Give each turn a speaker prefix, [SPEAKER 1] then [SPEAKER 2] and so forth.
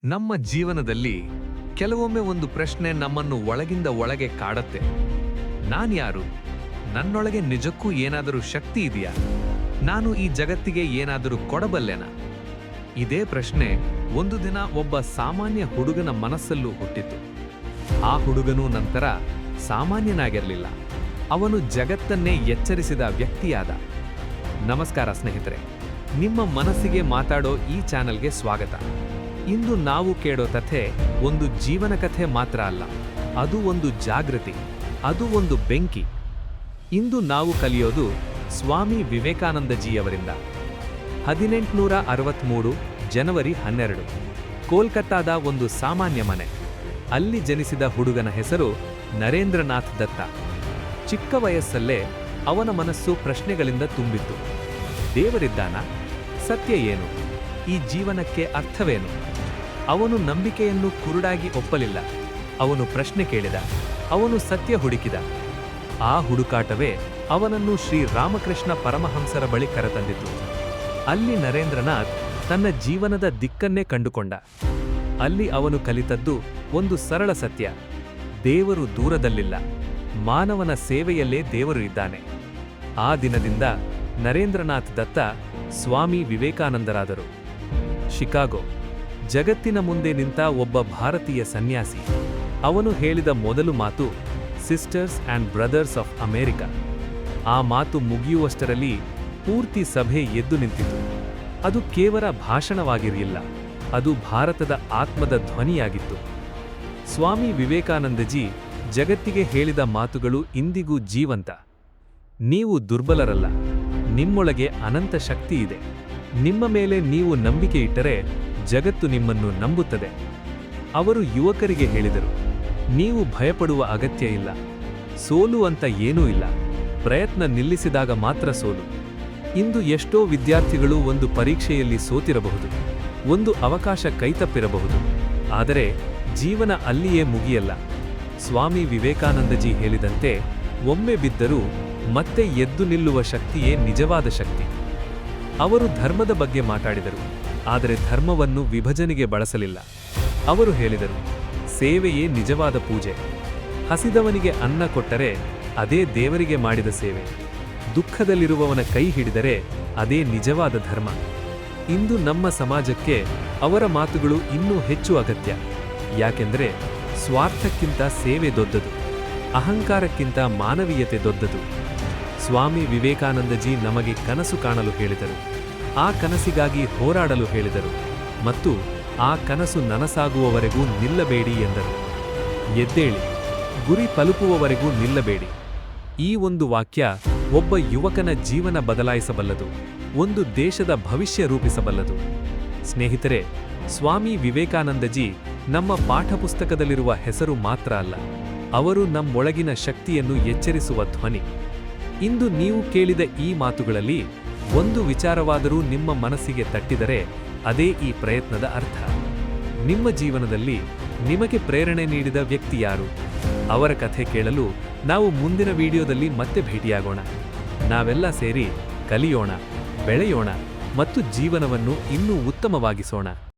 [SPEAKER 1] ನಮ್ಮ ಜೀವನದಲ್ಲಿ ಕೆಲವೊಮ್ಮೆ ಒಂದು ಪ್ರಶ್ನೆ ನಮ್ಮನ್ನು ಒಳಗಿಂದ ಒಳಗೆ ಕಾಡತ್ತೆ. ನಾನ್ಯಾರು? ನನ್ನೊಳಗೆ ನಿಜಕ್ಕೂ ಏನಾದರೂ ಶಕ್ತಿ ಇದೆಯಾ? ನಾನು ಈ ಜಗತ್ತಿಗೆ ಏನಾದರೂ ಕೊಡಬಲ್ಲೆನಾ? ಇದೇ ಪ್ರಶ್ನೆ ಒಂದು ದಿನ ಒಬ್ಬ ಸಾಮಾನ್ಯ ಹುಡುಗನ ಮನಸ್ಸಲ್ಲೂ ಹುಟ್ಟಿತು. ಆ ಹುಡುಗನು ನಂತರ ಸಾಮಾನ್ಯನಾಗಿರಲಿಲ್ಲ. ಅವನು ಜಗತ್ತನ್ನೇ ಎಚ್ಚರಿಸಿದ ವ್ಯಕ್ತಿಯಾದ. ನಮಸ್ಕಾರ ಸ್ನೇಹಿತರೆ, ನಿಮ್ಮ ಮನಸ್ಸಿಗೆ ಮಾತಾಡೋ ಈ ಚಾನೆಲ್ಗೆ ಸ್ವಾಗತ. ಇಂದು ನಾವು ಕೇಳೋ ಕಥೆ ಒಂದು ಜೀವನ ಕಥೆ ಮಾತ್ರ ಅಲ್ಲ, ಅದು ಒಂದು ಜಾಗೃತಿ, ಅದು ಒಂದು ಬೆಂಕಿ. ಇಂದು ನಾವು ಕಲಿಯೋದು ಸ್ವಾಮಿ ವಿವೇಕಾನಂದಜಿಯವರಿಂದ. 1863 ಜನವರಿ 12, ಕೋಲ್ಕತ್ತಾದ ಒಂದು ಸಾಮಾನ್ಯ ಮನೆ. ಅಲ್ಲಿ ಜನಿಸಿದ ಹುಡುಗನ ಹೆಸರು ನರೇಂದ್ರನಾಥ್ ದತ್ತ. ಚಿಕ್ಕ ವಯಸ್ಸಲ್ಲೇ ಅವನ ಮನಸ್ಸು ಪ್ರಶ್ನೆಗಳಿಂದ ತುಂಬಿತ್ತು. ದೇವರಿದ್ದಾನ? ಸತ್ಯ ಏನು? ಈ ಜೀವನಕ್ಕೆ ಅರ್ಥವೇನು? ಅವನು ನಂಬಿಕೆಯನ್ನು ಕುರುಡಾಗಿ ಒಪ್ಪಲಿಲ್ಲ. ಅವನು ಪ್ರಶ್ನೆ ಕೇಳಿದ, ಅವನು ಸತ್ಯ ಹುಡುಕಿದ. ಆ ಹುಡುಕಾಟವೇ ಅವನನ್ನು ಶ್ರೀ ರಾಮಕೃಷ್ಣ ಪರಮಹಂಸರ ಬಳಿ ಕರೆತಂದಿತು. ಅಲ್ಲಿ ನರೇಂದ್ರನಾಥ್ ತನ್ನ ಜೀವನದ ದಿಕ್ಕನ್ನೇ ಕಂಡುಕೊಂಡ. ಅಲ್ಲಿ ಅವನು ಕಲಿತದ್ದು ಒಂದು ಸರಳ ಸತ್ಯ: ದೇವರು ದೂರದಲ್ಲಿಲ್ಲ, ಮಾನವನ ಸೇವೆಯಲ್ಲೇ ದೇವರು ಇದ್ದಾನೆ. ಆ ದಿನದಿಂದ ನರೇಂದ್ರನಾಥ್ ದತ್ತ ಸ್ವಾಮಿ ವಿವೇಕಾನಂದರಾದರು. ಶಿಕಾಗೋ, ಜಗತ್ತಿನ ಮುಂದೆ ನಿಂತ ಒಬ್ಬ ಭಾರತೀಯ ಸನ್ಯಾಸಿ. ಅವನು ಹೇಳಿದ ಮೊದಲು ಮಾತು sisters and brothers of America. ಆ ಮಾತು ಮುಗಿಯುವಷ್ಟರಲ್ಲಿ ಪೂರ್ತಿ ಸಭೆ ಎದ್ದು ನಿಂತಿತು. ಅದು ಕೇವಲ ಭಾಷಣವಾಗಿರಲಿಲ್ಲ, ಅದು ಭಾರತದ ಆತ್ಮದ ಧ್ವನಿಯಾಗಿತ್ತು. ಸ್ವಾಮಿ ವಿವೇಕಾನಂದಜಿ ಜಗತ್ತಿಗೆ ಹೇಳಿದ ಮಾತುಗಳು ಇಂದಿಗೂ ಜೀವಂತ. ನೀವು ದುರ್ಬಲರಲ್ಲ, ನಿಮ್ಮೊಳಗೆ ಅನಂತ ಶಕ್ತಿ ಇದೆ. ನಿಮ್ಮ ಮೇಲೆ ನೀವು ನಂಬಿಕೆ ಇಟ್ಟರೆ ಜಗತ್ತು ನಿಮ್ಮನ್ನು ನಂಬುತ್ತದೆ. ಅವರು ಯುವಕರಿಗೆ ಹೇಳಿದರು, ನೀವು ಭಯಪಡುವ ಅಗತ್ಯ ಇಲ್ಲ. ಸೋಲು ಅಂತ ಏನೂ ಇಲ್ಲ, ಪ್ರಯತ್ನ ನಿಲ್ಲಿಸಿದಾಗ ಮಾತ್ರ ಸೋಲು. ಇಂದು ಎಷ್ಟೋ ವಿದ್ಯಾರ್ಥಿಗಳು ಒಂದು ಪರೀಕ್ಷೆಯಲ್ಲಿ ಸೋತಿರಬಹುದು, ಒಂದು ಅವಕಾಶ ಕೈತಪ್ಪಿರಬಹುದು, ಆದರೆ ಜೀವನ ಅಲ್ಲಿಯೇ ಮುಗಿಯಲ್ಲ. ಸ್ವಾಮಿ ವಿವೇಕಾನಂದಜಿ ಹೇಳಿದಂತೆ, ಒಮ್ಮೆ ಬಿದ್ದರೂ ಮತ್ತೆ ಎದ್ದು ನಿಲ್ಲುವ ಶಕ್ತಿಯೇ ನಿಜವಾದ ಶಕ್ತಿ. ಅವರು ಧರ್ಮದ ಬಗ್ಗೆ ಮಾತಾಡಿದರು, ಆದರೆ ಧರ್ಮವನ್ನು ವಿಭಜನೆಗೆ ಬಳಸಲಿಲ್ಲ. ಅವರು ಹೇಳಿದರು, ಸೇವೆಯೇ ನಿಜವಾದ ಪೂಜೆ. ಹಸಿದವನಿಗೆ ಅನ್ನ ಕೊಟ್ಟರೆ ಅದೇ ದೇವರಿಗೆ ಮಾಡಿದ ಸೇವೆ. ದುಃಖದಲ್ಲಿರುವವನ ಕೈ ಹಿಡಿದರೆ ಅದೇ ನಿಜವಾದ ಧರ್ಮ. ಇಂದು ನಮ್ಮ ಸಮಾಜಕ್ಕೆ ಅವರ ಮಾತುಗಳು ಇನ್ನೂ ಹೆಚ್ಚು ಅಗತ್ಯ. ಯಾಕೆಂದರೆ ಸ್ವಾರ್ಥಕ್ಕಿಂತ ಸೇವೆ ದೊಡ್ಡದು, ಅಹಂಕಾರಕ್ಕಿಂತ ಮಾನವೀಯತೆ ದೊಡ್ಡದು. ಸ್ವಾಮಿ ವಿವೇಕಾನಂದಜಿ ನಮಗೆ ಕನಸು ಕಾಣಲು ಹೇಳಿದರು, ಆ ಕನಸಿಗಾಗಿ ಹೋರಾಡಲು ಹೇಳಿದರು, ಮತ್ತು ಆ ಕನಸು ನನಸಾಗುವವರೆಗೂ ನಿಲ್ಲಬೇಡಿ ಎಂದರು. ಎದ್ದೇಳಿ, ಗುರಿ ತಲುಪುವವರೆಗೂ ನಿಲ್ಲಬೇಡಿ. ಈ ಒಂದು ವಾಕ್ಯ ಒಬ್ಬ ಯುವಕನ ಜೀವನ ಬದಲಾಯಿಸಬಲ್ಲದು, ಒಂದು ದೇಶದ ಭವಿಷ್ಯ ರೂಪಿಸಬಲ್ಲದು. ಸ್ನೇಹಿತರೆ, ಸ್ವಾಮಿ ವಿವೇಕಾನಂದಜಿ ನಮ್ಮ ಪಾಠಪುಸ್ತಕದಲ್ಲಿರುವ ಹೆಸರು ಮಾತ್ರ ಅಲ್ಲ, ಅವರು ನಮ್ಮೊಳಗಿನ ಶಕ್ತಿಯನ್ನು ಎಚ್ಚರಿಸುವ ಧ್ವನಿ. ಇಂದು ನೀವು ಕೇಳಿದ ಈ ಮಾತುಗಳಲ್ಲಿ ಒಂದು ವಿಚಾರವಾದರೂ ನಿಮ್ಮ ಮನಸ್ಸಿಗೆ ತಟ್ಟಿದರೆ ಅದೇ ಈ ಪ್ರಯತ್ನದ ಅರ್ಥ. ನಿಮ್ಮ ಜೀವನದಲ್ಲಿ ನಿಮಗೆ ಪ್ರೇರಣೆ ನೀಡಿದ ವ್ಯಕ್ತಿ ಯಾರು? ಅವರ ಕಥೆ ಕೇಳಲು ನಾವು ಮುಂದಿನ ವಿಡಿಯೋದಲ್ಲಿ ಮತ್ತೆ ಭೇಟಿಯಾಗೋಣ. ನಾವೆಲ್ಲ ಸೇರಿ ಕಲಿಯೋಣ, ಬೆಳೆಯೋಣ ಮತ್ತು ಜೀವನವನ್ನು ಇನ್ನೂ ಉತ್ತಮವಾಗಿಸೋಣ.